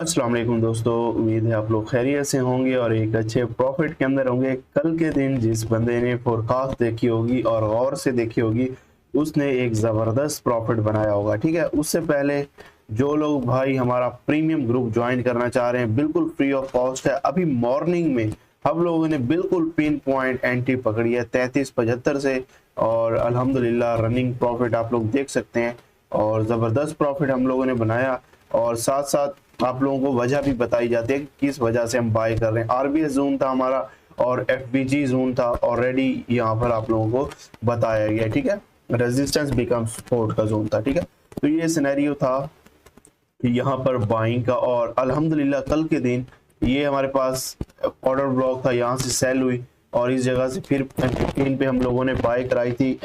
अस्सलाम वालेकुम दोस्तों, उम्मीद है आप लोग खैरियत से होंगे और एक अच्छे प्रॉफिट के अंदर होंगे। कल के दिन जिस बंदे ने फोरकास्ट देखी होगी और गौर से देखी होगी उसने एक ज़बरदस्त प्रॉफिट बनाया होगा। ठीक है, उससे पहले जो लोग भाई हमारा प्रीमियम ग्रुप ज्वाइन करना चाह रहे हैं, बिल्कुल फ्री ऑफ कॉस्ट है। अभी मॉर्निंग में हम लोगों ने बिल्कुल पिन पॉइंट एंट्री पकड़ी है 33.75 से और अल्हम्दुलिल्लाह रनिंग प्रॉफिट आप लोग देख सकते हैं और ज़बरदस्त प्रॉफिट हम लोगों ने बनाया। और साथ साथ आप लोगों को वजह भी बताई जाती है कि किस वजह से हम बाय कर रहे हैं। आरबीएस जोन था हमारा और एफबीजी जोन था, ऑलरेडी यहाँ पर आप लोगों को बताया गया। ठीक है, रेजिस्टेंस बिकम सपोर्ट का जोन था। ठीक है, तो ये सिनेरियो था यहाँ पर बाइंग का और अल्हम्दुलिल्लाह कल के दिन ये हमारे पास ऑर्डर ब्लॉक था, यहाँ से सेल हुई और इस जगह से फिर M15 पे हम लोगों ने बाय कराई थी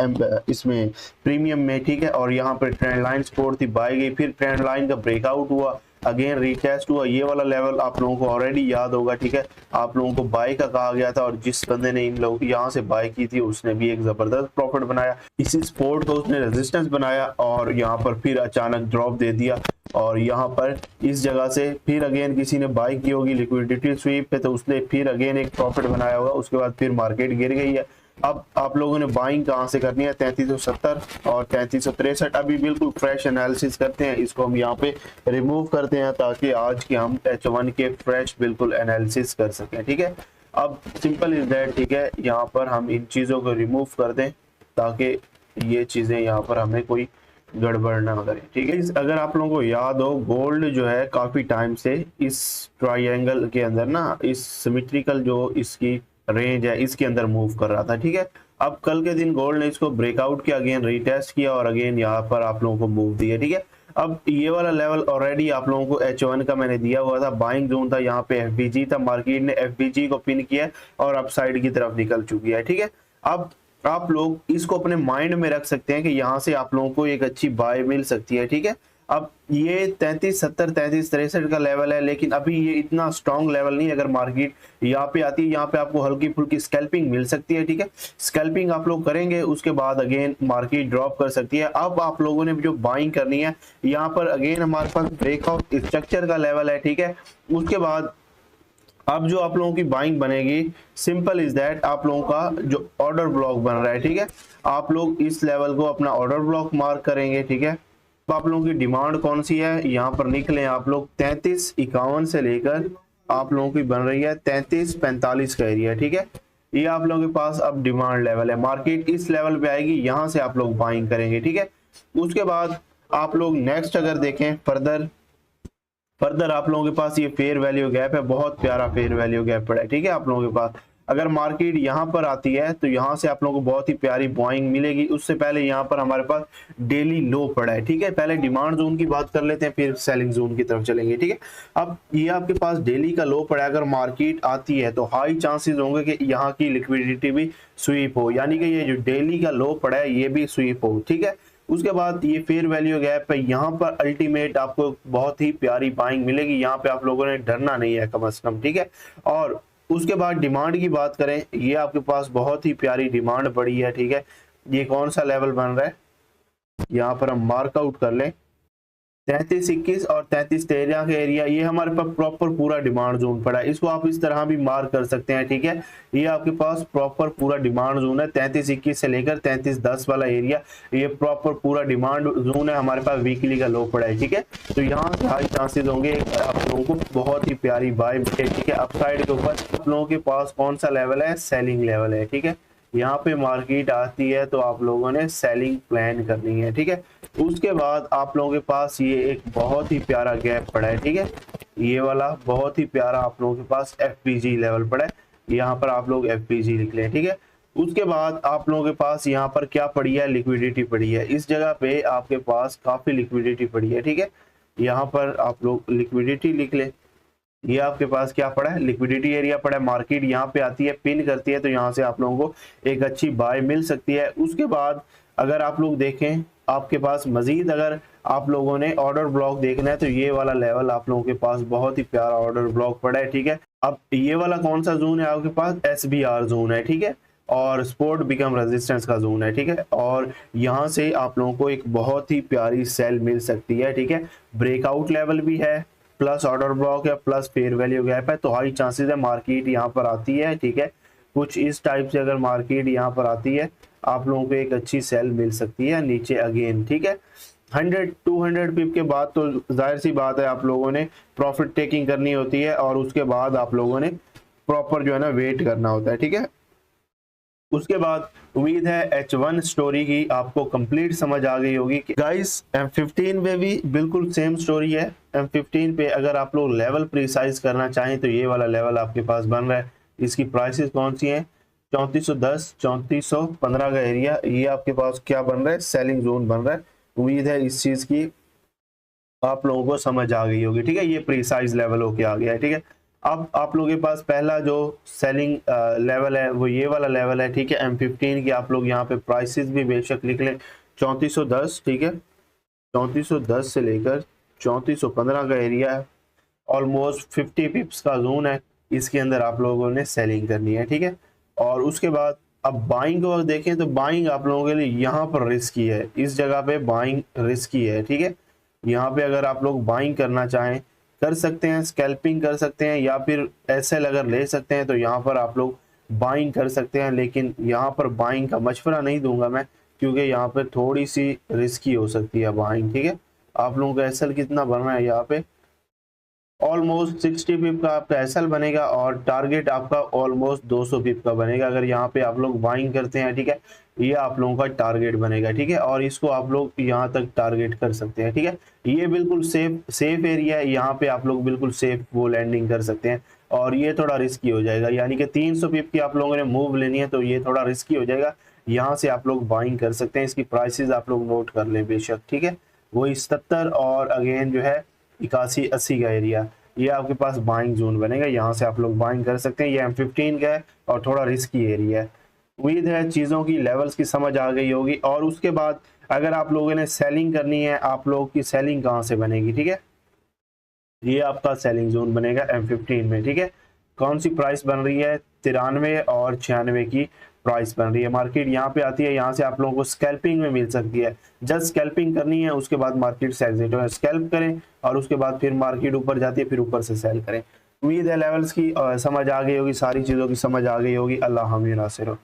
इसमें प्रीमियम में। ठीक है, और यहाँ पर ट्रेंड लाइन सपोर्ट थी, बाय गई, फिर ट्रेंड लाइन का ब्रेकआउट हुआ, अगेन रिटेस्ट हुआ। ये वाला लेवल आप लोगों को ऑलरेडी याद होगा। ठीक है, आप लोगों को बाय का कहा गया था और जिस बंदे ने इन लोग यहाँ से बाय की थी उसने भी एक जबरदस्त प्रॉफिट बनाया। इसी सपोर्ट को उसने रेजिस्टेंस बनाया और यहाँ पर फिर अचानक ड्रॉप दे दिया और यहाँ पर इस जगह से फिर अगेन किसी ने बाय की होगी लिक्विडिटी स्वीप पे, तो उसने फिर अगेन एक प्रॉफिट बनाया होगा। उसके बाद फिर मार्केट गिर गई है। अब आप लोगों ने बाइंग कहाँ से करनी है, 3370 और 3363। अभी बिल्कुल फ्रेश एनालिसिस करते हैं, इसको हम यहाँ पे रिमूव करते हैं ताकि आज के हम H1 के फ्रेश बिल्कुल एनालिसिस कर सकें। ठीक है, अब सिंपल इज दैट। ठीक है, यहाँ पर हम इन चीज़ों को रिमूव कर दें ताकि ये चीज़ें यहाँ पर हमें कोई गड़बड़ ना करे। ठीक है, अगर आप लोगों को याद हो गोल्ड जो है काफी टाइम से इस ट्रायंगल के अंदर ना, इस सिमेट्रिकल जो इसकी रेंज है इसके अंदर मूव कर रहा था। ठीक है, अब कल के दिन गोल्ड ने इसको ब्रेकआउट किया, अगेन रीटेस्ट किया और अगेन यहाँ पर आप लोगों को मूव दिया। ठीक है, अब ये वाला लेवल ऑलरेडी आप लोगों को H1 का मैंने दिया हुआ था, बाइंग जोन था, यहाँ पे एफबीजी था, मार्केट ने एफबीजी को पिन किया और अपसाइड की तरफ निकल चुकी है। ठीक है, अब आप लोग इसको अपने माइंड में रख सकते हैं कि यहाँ से आप लोगों को एक अच्छी बाय मिल सकती है। ठीक है, अब ये 3370 3363 का लेवल है, लेकिन अभी ये इतना स्ट्रॉन्ग लेवल नहीं। अगर मार्केट यहाँ पे आती है, यहाँ पे आपको हल्की फुल्की स्कैल्पिंग मिल सकती है। ठीक है, स्कैल्पिंग आप लोग करेंगे, उसके बाद अगेन मार्केट ड्रॉप कर सकती है। अब आप लोगों ने जो बाइंग करनी है, यहाँ पर अगेन हमारे पास ब्रेकआउट स्ट्रक्चर का लेवल है। ठीक है, उसके बाद अब जो आप लोगों की बाइंग बनेगी, सिंपल इज दैट, आप लोगों का जो ऑर्डर ब्लॉक बन रहा है, ठीक है, आप लोग इस लेवल को अपना ऑर्डर ब्लॉक मार्क करेंगे। ठीक है, तो आप लोगों की डिमांड कौन सी है, यहाँ पर निकले आप लोग 3351 से लेकर आप लोगों की बन रही है 3345 का एरिया। ठीक है, ये आप लोगों के पास अब डिमांड लेवल है। मार्केट इस लेवल पे आएगी, यहाँ से आप लोग बाइंग करेंगे। ठीक है, उसके बाद आप लोग नेक्स्ट अगर देखें फर्दर आप लोगों के पास ये फेयर वैल्यू गैप है, बहुत प्यारा फेयर वैल्यू गैप पड़ा है। ठीक है, आप लोगों के पास अगर मार्केट यहाँ पर आती है तो यहाँ से आप लोगों को बहुत ही प्यारी बाइंग मिलेगी। उससे पहले यहाँ पर हमारे पास डेली लो पड़ा है। ठीक है, पहले डिमांड जोन की बात कर लेते हैं, फिर सेलिंग जोन की तरफ चलेंगे। ठीक है, अब ये आपके पास डेली का लो पड़ा है, अगर मार्केट आती है तो हाई चांसेस होंगे कि यहाँ की लिक्विडिटी भी स्वीप हो, यानी कि ये जो डेली का लो पड़ा है ये भी स्वीप हो। ठीक है, उसके बाद ये फेयर वैल्यू गैप है, यहाँ पर अल्टीमेट आपको बहुत ही प्यारी बाइंग मिलेगी। यहाँ पे आप लोगों ने डरना नहीं है कम से कम। ठीक है, और उसके बाद डिमांड की बात करें, ये आपके पास बहुत ही प्यारी डिमांड पड़ी है। ठीक है, ये कौन सा लेवल बन रहा है, यहाँ पर हम मार्कआउट कर लें 3321 और 3313 का एरिया, ये हमारे पास प्रॉपर पूरा डिमांड जोन पड़ा है। इसको आप इस तरह भी मार्क कर सकते हैं। ठीक है, ये आपके पास प्रॉपर पूरा डिमांड जोन है, 3321 से लेकर 3310 वाला एरिया, ये प्रॉपर पूरा डिमांड जोन है। हमारे पास वीकली का लो पड़ा है। ठीक है, तो यहाँ से हाई चांसेस होंगे आप लोगों को बहुत ही प्यारी बाय मिले। ठीक है, अपसाइड के ऊपर आप लोगों के पास कौन सा लेवल है, सेलिंग लेवल है। ठीक है, यहाँ पे मार्केट आती है तो आप लोगों ने सेलिंग प्लान करनी है। ठीक है, उसके बाद आप लोगों के पास ये एक बहुत ही प्यारा गैप पड़ा है। ठीक है, ये वाला बहुत ही प्यारा आप लोगों के पास एफपीजी लेवल पड़ा है, यहाँ पर आप लोग एफपीजी लिख लें। ठीक है, उसके बाद आप लोगों के पास यहाँ पर क्या पड़ी है, लिक्विडिटी पड़ी है। इस जगह पे आपके पास काफी लिक्विडिटी पड़ी है। ठीक है, यहाँ पर आप लोग लिक्विडिटी लिख लें। ये आपके पास क्या पड़ा है, लिक्विडिटी एरिया पड़ा है। मार्केट यहाँ पे आती है, पिन करती है, तो यहाँ से आप लोगों को एक अच्छी बाय मिल सकती है। उसके बाद अगर आप लोग देखें, आपके पास मजीद अगर आप लोगों ने ऑर्डर ब्लॉक देखना है तो ये वाला लेवल आप लोगों के पास बहुत ही प्यारा ऑर्डर ब्लॉक पड़ा है। ठीक है, अब ये वाला कौन सा जोन है आपके पास, SBR जोन है। ठीक है, और सपोर्ट बिकम रेजिस्टेंस का जोन है। ठीक है, और यहाँ से आप लोगों को एक बहुत ही प्यारी सेल मिल सकती है। ठीक है, ब्रेकआउट लेवल भी है प्लस ऑर्डर ब्लॉक है प्लस फेयर वैल्यू गैप है, तो हाई चांसेस है मार्केट यहाँ पर आती है। ठीक है, कुछ इस टाइप से अगर मार्केट यहाँ पर आती है आप लोगों को एक अच्छी सेल मिल सकती है नीचे अगेन। ठीक है, 100-200 पिप के बाद तो जाहिर सी बात है आप लोगों ने प्रॉफिट टेकिंग करनी होती है और उसके बाद आप लोगों ने प्रॉपर जो है ना वेट करना होता है। ठीक है, उसके बाद उम्मीद है H1 स्टोरी की आपको कंप्लीट समझ आ गई होगी। गाइस M15 पे भी बिल्कुल सेम स्टोरी है। M15 पे अगर आप लोग लेवल प्रिसाइज करना चाहें तो ये वाला लेवल आपके पास बन रहा है। इसकी प्राइसेस कौन सी हैं? 3410 3415 का एरिया, ये आपके पास क्या बन रहा है? सेलिंग जोन बन रहा है। उम्मीद है इस चीज की आप लोगों को समझ आ गई होगी। ठीक है, ये प्रिसाइज लेवल होके आ गया है। ठीक है, अब आप लोगों के पास पहला जो सेलिंग लेवल है वो ये वाला लेवल है। ठीक है, M15 की आप लोग यहाँ पे प्राइसेस भी बेशक लिख लें 3410। ठीक है, 3410 से लेकर 3415 का एरिया है, ऑलमोस्ट 50 पिप्स का जोन है, इसके अंदर आप लोगों ने सेलिंग करनी है। ठीक है, और उसके बाद अब बाइंग को अगर देखें तो बाइंग आप लोगों के लिए यहाँ पर रिस्की है, इस जगह पे बाइंग रिस्की है। ठीक है, यहाँ पे अगर आप लोग बाइंग करना चाहें कर सकते हैं, स्कैल्पिंग कर सकते हैं या फिर एसएल अगर ले सकते हैं तो यहाँ पर आप लोग बाइंग कर सकते हैं, लेकिन यहाँ पर बाइंग का मशवरा नहीं दूंगा मैं, क्योंकि यहाँ पे थोड़ी सी रिस्की हो सकती है बाइंग। ठीक है, आप लोगों का एसएल कितना बनना है यहाँ पे? ऑलमोस्ट 60 पिप का आपका एसएल बनेगा और टारगेट आपका ऑलमोस्ट 200 पिप का बनेगा अगर यहाँ पे आप लोग बाइंग करते हैं। ठीक है, ये आप लोगों का टारगेट बनेगा। ठीक है, और इसको आप लोग यहाँ तक टारगेट कर सकते हैं। ठीक है, ये बिल्कुल सेफ एरिया है, यहाँ पे आप लोग बिल्कुल सेफ वो लैंडिंग कर सकते हैं। और ये थोड़ा रिस्की हो जाएगा, यानी कि 300 पिप की आप लोगों ने मूव लेनी है तो ये थोड़ा रिस्की हो जाएगा। यहाँ से आप लोग बाइंग कर सकते हैं, इसकी प्राइसेस आप लोग नोट कर लें बेशक। ठीक है, वही 77 और अगेन जो है 81-80 का एरिया, ये आपके पास बाइंग जोन बनेगा, यहाँ से आप लोग बाइंग कर सकते हैं। ये M15 का है और थोड़ा रिस्की एरिया है। उम्मीद है चीज़ों की लेवल्स की समझ आ गई होगी। और उसके बाद अगर आप लोगों ने सेलिंग करनी है, आप लोगों की सेलिंग कहाँ से बनेगी? ठीक है, ये आपका सेलिंग जोन बनेगा M15 में। ठीक है, कौन सी प्राइस बन रही है? 93 और 96 की प्राइस बन रही है। मार्केट यहाँ पे आती है, यहाँ से आप लोगों को स्कैल्पिंग में मिल सकती है। जस्ट स्कैल्पिंग करनी है, उसके बाद मार्केट से एग्जिट हो, स्कैल्प करें और उसके बाद फिर मार्केट ऊपर जाती है, फिर ऊपर से सेल करें। उम्मीद है लेवल्स की समझ आ गई होगी, सारी चीज़ों की समझ आ गई होगी। अल्लाह हामी नासिर।